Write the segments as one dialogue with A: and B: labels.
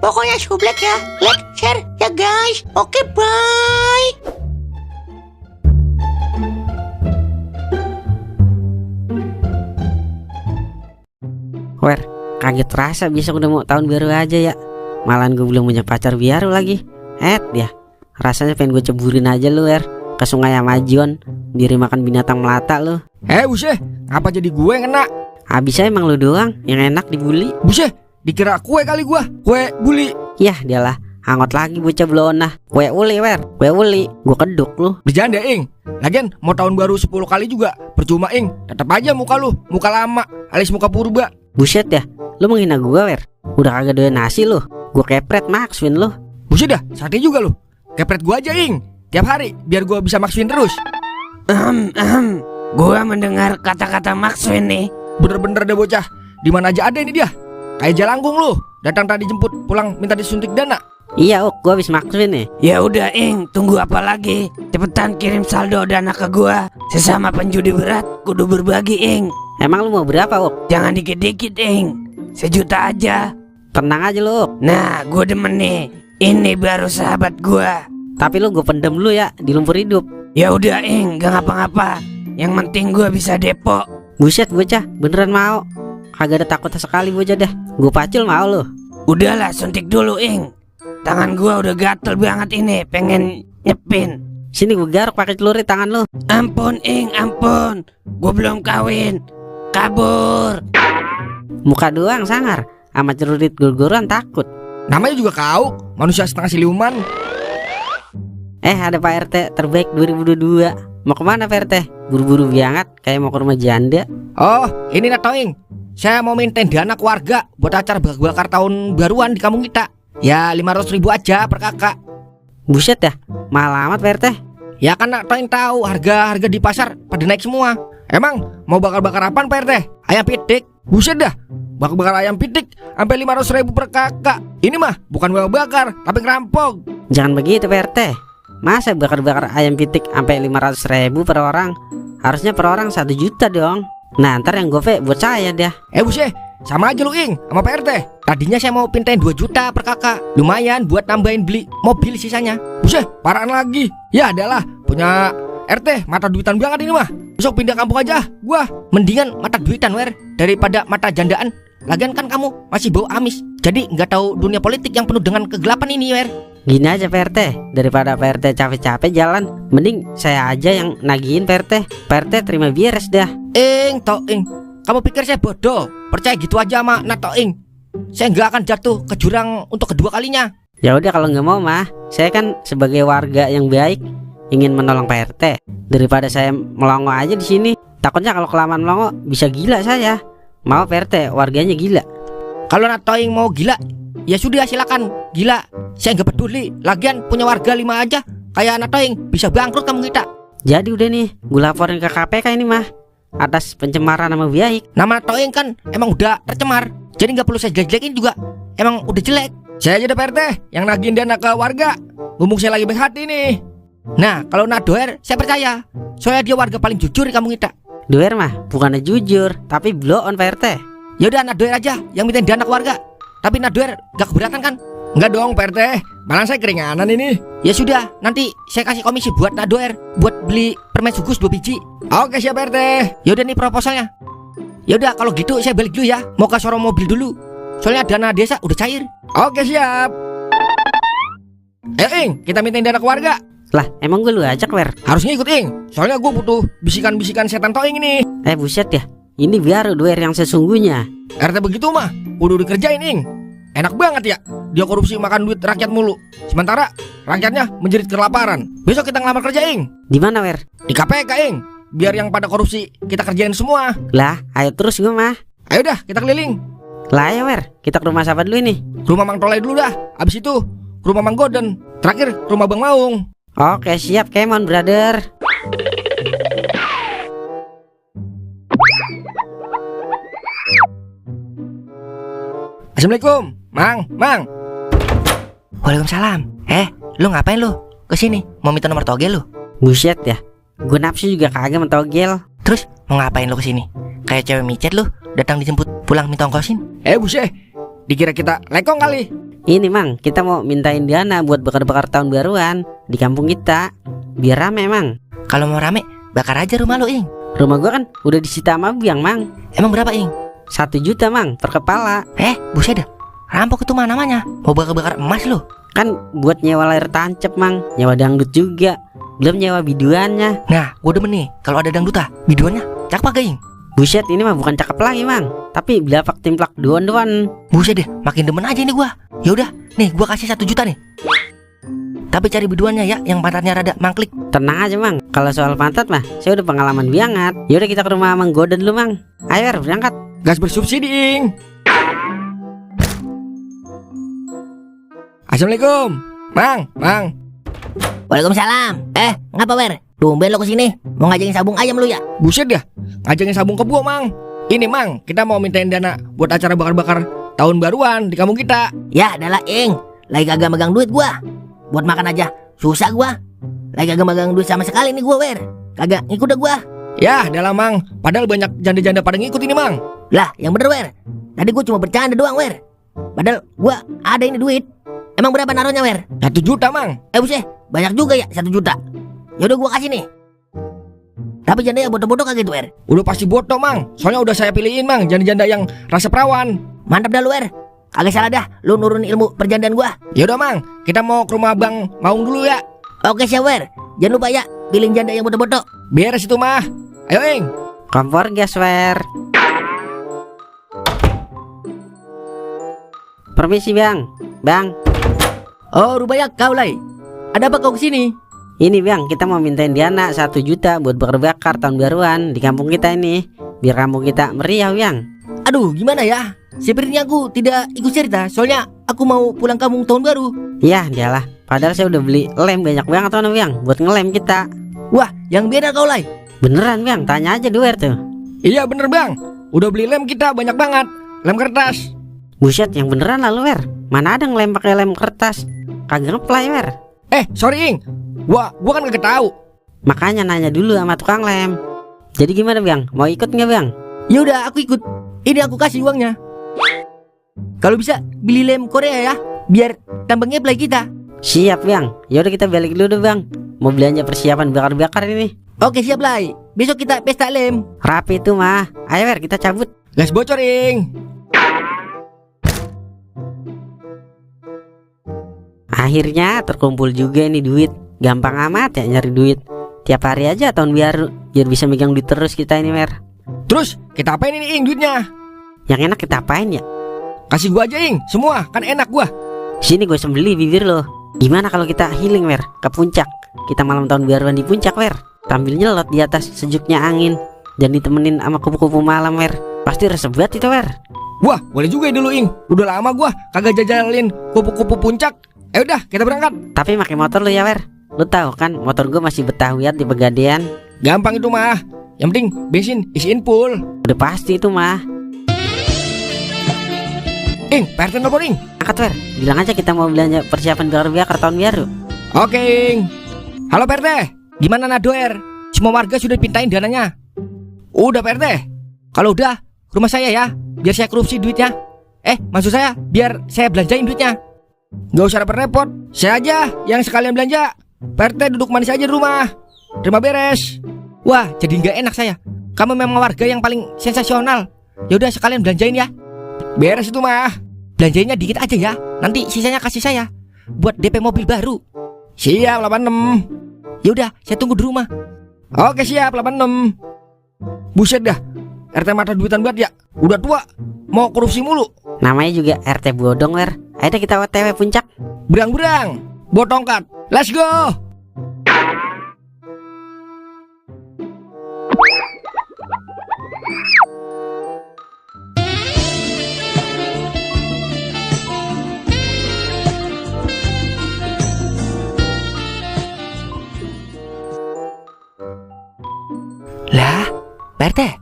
A: Pokoknya sublek ya. Like, share ya guys. Oke, bye.
B: Wer, kaget rasa besok udah mau tahun baru aja ya. Malahan gue belum punya pacar baru lagi. Ya, rasanya pengen gue ceburin aja lu, Wer, ke sungai Amazon, biar makan binatang melata lu.
C: Buset, ngapa jadi gue yang kena?
B: Habisnya emang lu doang yang enak dibully.
C: Buset, dikira kue kali gua, kue bully.
B: Yah, dialah, hangot lagi bocah belona. Kue uli, Wer, kue uli. Gue keduk lu.
C: Bercanda, Ing. Lagian mau tahun baru 10 kali juga percuma, Ing. Tetap aja muka lu, muka lama, alias muka purba.
B: Buset ya, lu menghina gua, Wer. Udah kagak doyan nasi lu. Gue kepret makswin lu.
C: Buset dah, sate juga lu. Kepret gua aja, Ing. Tiap hari biar gua bisa makswin terus.
D: Gua mendengar kata-kata Maxwin nih.
C: Bener-bener deh bocah. Di mana aja ada ini dia. Kayak jalangkung lu. Datang tadi jemput, pulang minta disuntik dana.
B: Iya, gue habis makswin nih.
D: Ya udah, Ing, tunggu apa lagi? Cepetan kirim saldo dana ke gua. Sesama penjudi berat kudu berbagi, Ing.
B: Emang lu mau berapa, Ok?
D: Jangan dikit-dikit, Ing. 1 juta aja.
B: Tenang aja lu, Ok.
D: Nah, gua demen nih. Ini baru sahabat gua.
B: Tapi lu gue pendem dulu ya di lumpur hidup.
D: Ya udah, Ing, gak ngapa-ngapa. Yang penting gua bisa depo.
B: Buset bocah, beneran mau. Kagak ada takutnya sekali bocah dah. Gue pacul mau lu.
D: Udahlah, suntik dulu, Ing. Tangan gua udah gatel banget ini, pengen nyepin.
B: Sini gue garuk pakai celuri tangan lu.
D: Ampun, Ing, ampun. Gua belum kawin. Kabur.
B: Muka doang sangar, sama celurit gor-goran takut.
C: Namanya juga kau, manusia setengah siluman.
B: Ada Pak RT terbaik 2022. Mau kemana Pak RT? Buru-buru banget, kayak mau ke rumah janda.
C: Oh, ini Natoing. Saya mau minta dana ke warga buat acara bakar tahun baruan di kampung kita. Ya 500.000 aja per kakak.
B: Buset ya, mahal amat Pak RT.
C: Ya kan Natoing tahu harga-harga di pasar pada naik semua. Emang mau bakar-bakar apaan Pak RT? Ayam pitik. Buset dah, bakar ayam pitik sampai 500.000 per kakak. Ini mah bukan bakar, tapi ngerampok.
B: Jangan begitu Pak RT. Masa bakar-bakar ayam pitik sampai 500.000 per orang? Harusnya per orang 1 juta dong. Nah ntar yang gope buat saya dah.
C: Buset, sama aja lu Ing sama Pak RT. Tadinya saya mau pintain 2 juta per kakak. Lumayan buat nambahin beli mobil sisanya. Buset, paraan lagi. Ya adalah, punya RT mata duitan banget ini mah. Besok pindah kampung aja. Gua mendingan mata duitan Wer daripada mata jandaan. Lagian kan kamu masih bau amis. Jadi nggak tahu dunia politik yang penuh dengan kegelapan ini Wer.
B: Gini aja Pak RT, daripada Pak RT capek-capek jalan, mending saya aja yang nagihin Pak RT. Pak RT terima beres dah.
C: Ing, kamu pikir saya bodoh? Percaya gitu aja sama Natoing. Saya nggak akan jatuh ke jurang untuk kedua kalinya.
B: Ya udah kalau nggak mau mah, saya kan sebagai warga yang baik ingin menolong Pak RT. Daripada saya melongo aja di sini, takutnya kalau kelamaan melongo bisa gila saya. Mau Pak RT warganya gila.
C: Kalau Natoing mau gila, ya sudah silakan gila. Saya nggak peduli. Lagian punya warga 5 aja kayak Natoing bisa bangkrut kamu kita.
B: Jadi udah nih, gue laporin ke KPK ini mah atas pencemaran nama baik.
C: Nama Natoing kan emang udah tercemar. Jadi nggak perlu saya jelek-jelekin juga. Emang udah jelek. Saya aja deh Pak RT yang nagihin dana ke warga. Mumpung saya lagi baik hati nih. Nah kalau Nadoer saya percaya. Soalnya dia warga paling jujur di kampung kita.
B: Doer mah bukannya jujur, tapi blow on Pak RT.
C: Yaudah Nadoer aja yang minta dana ke warga. Tapi Nadoer gak keberatan kan? Enggak dong Pak RT, malah saya keringanan ini. Ya sudah, nanti saya kasih komisi buat Nadoer buat beli permen sugus 2 biji. Oke siap Pak RT. Yaudah nih proposalnya. Yaudah kalau gitu saya balik dulu ya. Mau ke showroom mobil dulu. Soalnya dana desa udah cair. Oke siap. Ayo Ing, kita mintain dana ke warga.
B: Lah emang gue lu ajak Wer?
C: Harusnya ikut Ing. Soalnya gue butuh bisikan-bisikan setan Toing ini.
B: Buset ya, ini baru Doer yang sesungguhnya.
C: RT begitu mah udah dikerjain Ing. Enak banget ya. Dia korupsi makan duit rakyat mulu. Sementara rakyatnya menjerit kelaparan. Besok kita ngelamar kerja Ing.
B: Di mana Wer?
C: Di KPK Ing. Biar yang pada korupsi kita kerjain semua.
B: Lah ayo terus gue mah.
C: Ayo dah kita keliling.
B: Lah ayo Wer, kita ke rumah siapa dulu ini?
C: Ke rumah Mang Tolai dulu dah. Abis itu ke rumah Mang Goden. Terakhir ke rumah Bang Maung.
B: Oke siap, Kemon brother.
C: Assalamualaikum, Mang.
A: Waalaikumsalam. Lu ngapain lu? Kesini mau minta nomor togel lu?
B: Buset ya, gue nafsu juga kagak mentogel.
A: Terus mau ngapain lu kesini? Kayak cewek micet lu, datang dijemput pulang minta ongkosin.
C: Buset, dikira kita lekong kali.
B: Ini Mang, kita mau mintain dana buat bakar-bakar tahun baruan di kampung kita. Biar rame Mang.
C: Kalau mau rame, bakar aja rumah lo, Ing.
B: Rumah gua kan udah disita sama biang Mang.
C: Emang berapa, Ing?
B: 1 juta Mang per kepala.
C: Buset dah. Rampok itu mah namanya. Mau bakar-bakar emas lo.
B: Kan buat nyewa layar tancap Mang, nyewa dangdut juga. Belum nyewa biduannya.
C: Nah, gue demen nih kalau ada dangduta, biduannya cakep gak, Ing?
B: Buset, ini mah bukan cakep lagi Mang, tapi belapak timplak doan-doan.
C: Buset deh, makin demen aja ini gua. Ya udah, nih gua kasih 1 juta nih. Tapi cari biduannya ya, yang pantatnya rada mangklik.
B: Tenang aja Mang, kalau soal pantat mah saya udah pengalaman banget. Yaudah kita ke rumah Mang Godan dulu Mang. Ayo Wer, berangkat.
C: Gas bersubsidi, Ing. Assalamualaikum, Mang.
A: Waalaikumsalam. Ngapa Wer? Tumben lo kesini. Mau ngajakin sabung ayam lu ya?
C: Buset dah, ngajakin sabung kebo, Mang. Ini Mang, kita mau mintain dana buat acara bakar-bakar tahun baruan di kampung kita.
A: Ya adalah Ing, lagi kagak megang duit gua. Buat makan aja susah gua. Lagi kagak megang duit sama sekali nih gua Wer. Kagak ngikut dah gua.
C: Ya adalah Mang, padahal banyak janda-janda pada ngikut ini Mang.
A: Lah yang bener Wer. Tadi gua cuma bercanda doang Wer. Padahal gua ada ini duit. Emang berapa naruhnya Wer?
C: 1 juta Mang.
A: Buset, banyak juga ya 1 juta. Yaudah gua kasih nih. Tapi janda yang bodoh-bodoh kagak gitu Wer.
C: Udah pasti bodoh Mang, soalnya udah saya pilihin Mang, janda-janda yang rasa perawan.
A: Mantap dah lu Wer. Kagak salah dah lu nurunin ilmu perjandaan gua.
C: Yaudah Mang, kita mau ke rumah Bang Maung dulu ya.
A: Oke siap Wer. Jangan lupa ya pilih janda yang bodoh-bodoh.
C: Beres itu mah. Ayo Ing.
B: Kompor gas Wer. Permisi Bang. Bang,
C: Oh rupanya kau Lai. Ada apa kau kesini?
B: ini Bang, kita mau mintain dana 1 juta buat bakar-bakar tahun baruan di kampung kita ini. Biar kampung kita meriah Bang.
C: Aduh gimana ya, sepertinya aku tidak ikut cerita, soalnya aku mau pulang kampung tahun baru.
B: Ya dialah, padahal saya udah beli lem banyak banget tuh Bang, buat ngelem kita.
C: Wah yang beda kau Lai.
B: Beneran Bang, tanya aja Duer tuh.
C: Iya bener Bang, udah beli lem kita banyak banget. Lem kertas.
B: Buset, yang beneran lah lu Wer. Mana ada ngelem pakai lem kertas. Kagak ngeplay Wer.
C: Sorry Ing. Gua kan gak tahu.
B: Makanya nanya dulu sama tukang lem. Jadi gimana Bang? Mau ikut nggak Bang?
C: Ya udah aku ikut. Ini aku kasih uangnya. Kalau bisa beli lem Korea ya, biar tambah ngeplay kita.
B: Siap Bang. Yaudah kita balik dulu Bang. Mau belanja persiapan bakar-bakar ini.
C: Oke siap Lai. Besok kita pesta lem.
B: Rapi itu mah. Ayo Wer, kita cabut.
C: Gas bocor Ing.
B: Akhirnya terkumpul juga nih duit. Gampang amat ya nyari duit. Tiap hari aja tahun baru. Biar bisa megang duit terus kita ini Wer.
C: Terus kita apain ini Ing duitnya?
B: Yang enak kita apain ya?
C: Kasih gua aja Ing, semua kan enak gua.
B: Sini gue sembeli bibir lo. Gimana kalau kita healing Wer ke puncak? Kita malam tahun baruan di puncak Wer. Sambil nyelot di atas sejuknya angin. Dan ditemenin sama kupu-kupu malam Wer. Pasti resep banget itu Wer.
C: Wah boleh juga dulu Ing. Udah lama gua kagak jajalin kupu-kupu puncak. Udah kita berangkat.
B: Tapi pakai motor lo ya Wer. Lo tahu kan motor gue masih Betawian di Pegadaian.
C: Gampang itu mah. Yang penting bensin isiin full.
B: Udah pasti itu mah.
C: Ing, PRT nelfon Ing.
B: Angkat Wer. Bilang aja kita mau belanja persiapan bakar-bakar tahun baru.
C: Oke Ing. Halo PRT. Gimana Nadoer? Semua warga sudah pintain dananya. Udah PRT. Kalau udah, rumah saya ya. Biar saya korupsi duitnya. Maksud saya biar saya belanjain duitnya. Gak usah repot-repot. Saya aja yang sekalian belanja. PRT duduk manis aja di rumah. Terima beres. Wah jadi gak enak saya. Kamu memang warga yang paling sensasional. Yaudah sekalian belanjain ya. Beres itu mah. Belanjainnya dikit aja ya. Nanti sisanya kasih saya buat DP mobil baru. Siap 86. Yaudah saya tunggu di rumah. Oke siap 86. Buset dah, RT mata duitan banget ya. Udah tua mau korupsi mulu.
B: Namanya juga RT bodong Wer. Ayo deh kita OTW puncak.
C: Berang-berang bawa tongkat. Let's go. Lah, PRT,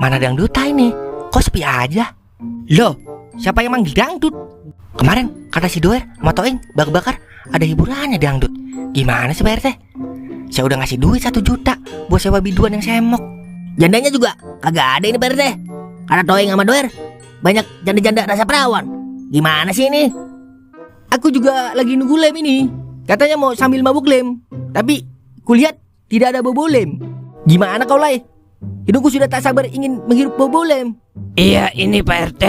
C: mana dangduta ini? Kok sepi aja? Loh, siapa yang manggil dangdut? Kemarin kata si Doer, motoin bakar-bakar ada hiburannya dangdut. Gimana sih PRT? Saya udah ngasih duit 1 juta buat sewa biduan yang semok.
A: Jandanya juga kagak ada ini PRT. Karena Toeng sama Doer banyak janda-janda rasa perawan. Gimana sih ini?
C: Aku juga lagi nunggu lem ini. Katanya mau sambil mabuk lem. Tapi kulihat tidak ada bobo lem. Gimana kau Lai? Hidungku sudah tak sabar ingin menghirup bobo lem.
D: Iya ini Pak RT.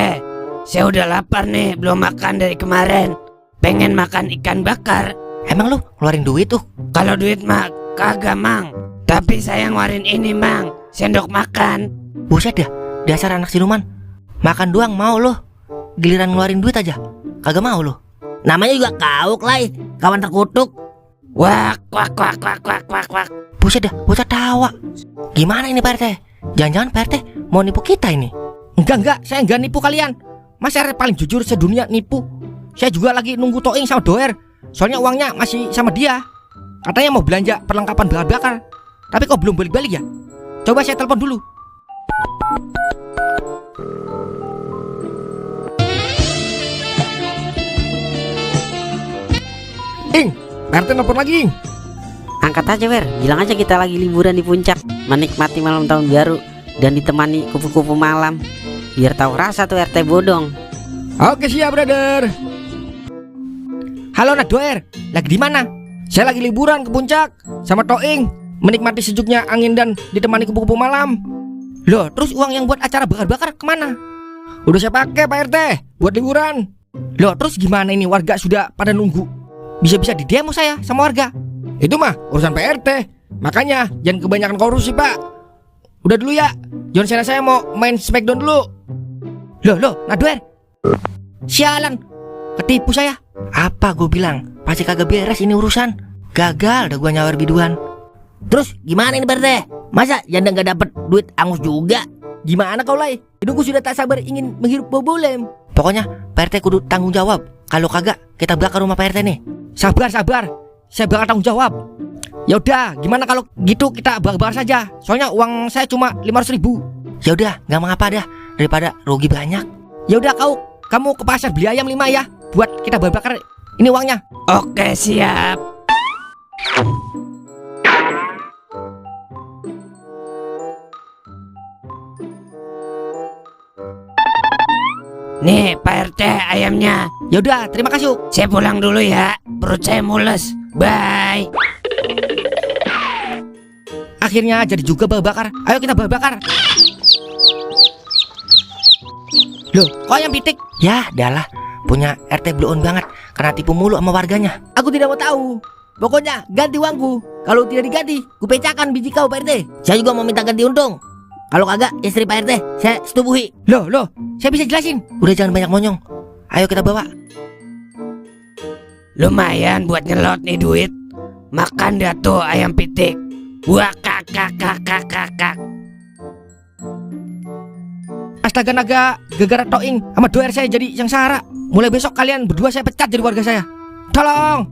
D: Saya udah lapar nih, belum makan dari kemarin. Pengen makan ikan bakar.
C: Emang lu ngeluarin duit tuh?
D: Kalau duit mah kagak mang. Tapi saya ngeluarin ini mang, sendok makan.
C: Buset dah, dasar anak siluman. Makan doang mau lo. Giliran ngeluarin duit aja kagak mau lo.
A: Namanya juga kauk, Lai. Kawan terkutuk.
D: Wak wak wak wak wak wak wak.
C: Buset dah, bocah tawa. Gimana ini Pak RT? Jangan-jangan Pak RT mau nipu kita ini? Enggak, saya enggak nipu kalian. Mas RT paling jujur sedunia nipu. Saya juga lagi nunggu Toing sama Doer. Soalnya uangnya masih sama dia. Katanya mau belanja perlengkapan bahan bakar. Tapi kok belum balik-balik ya? Coba saya telepon dulu. Pak RT nelfon lagi.
B: Angkat aja Wer, bilang aja kita lagi liburan di puncak, menikmati malam tahun baru dan ditemani kupu-kupu malam. Biar tahu rasa tuh RT bodong.
C: Oke siap brother. Halo Nadoer, lagi di mana? Saya lagi liburan ke puncak sama Toing, menikmati sejuknya angin dan ditemani kupu-kupu malam. Loh, terus uang yang buat acara bakar-bakar kemana? Udah saya pakai Pak RT buat liburan. Loh, terus gimana ini warga sudah pada nunggu? Bisa-bisa di demo saya sama warga. Itu mah urusan Pak RT. Makanya jangan kebanyakan korupsi Pak. Udah dulu ya, John Cena saya mau main Smackdown dulu. Loh, Nadoer. Sialan, ketipu saya. Apa gue bilang? Pasti kagak beres ini urusan. Gagal dah gue nyawar biduan.
A: Terus gimana ini, Pak RT? Masa janda nggak dapet duit angus juga?
C: Gimana kau Lai? Hidungku sudah tak sabar ingin menghirup bobo lem. Pokoknya Pak RT kudu tanggung jawab. Kalau kagak kita bakar rumah Pak RT nih. Sabar. Saya bakal tanggung jawab. Ya udah, gimana kalau gitu kita bakar saja? Soalnya uang saya cuma 500.000. Ya udah, nggak mengapa dah daripada rugi banyak. Ya udah kamu ke pasar beli ayam 5 ya. Buat kita bakar ini uangnya.
D: Oke siap. Nih Pak RT ayamnya.
C: Ya udah, terima kasih.
D: Saya pulang dulu ya, perut saya mules. Bye.
C: Akhirnya jadi juga bakar. Ayo kita bakar. Loh, kok ayam pitik? Ya, adalah punya RT blow on banget karena tipu mulu sama warganya. Aku tidak mau tahu. Pokoknya ganti uangku. Kalau tidak diganti, ku pecahkan biji kau Pak RT.
A: Saya juga mau minta ganti untung. Kalau kagak istri Pak RT saya setubuhi.
C: Loh, saya bisa jelasin. Udah jangan banyak monyong. Ayo kita bawa.
D: Lumayan buat nyelot nih duit. Makan dah tuh ayam pitik. Wah kakak.
C: Astaga naga, gara-gara Toing sama Doer saya jadi sengsara. Mulai besok kalian berdua saya pecat jadi warga saya. Tolong.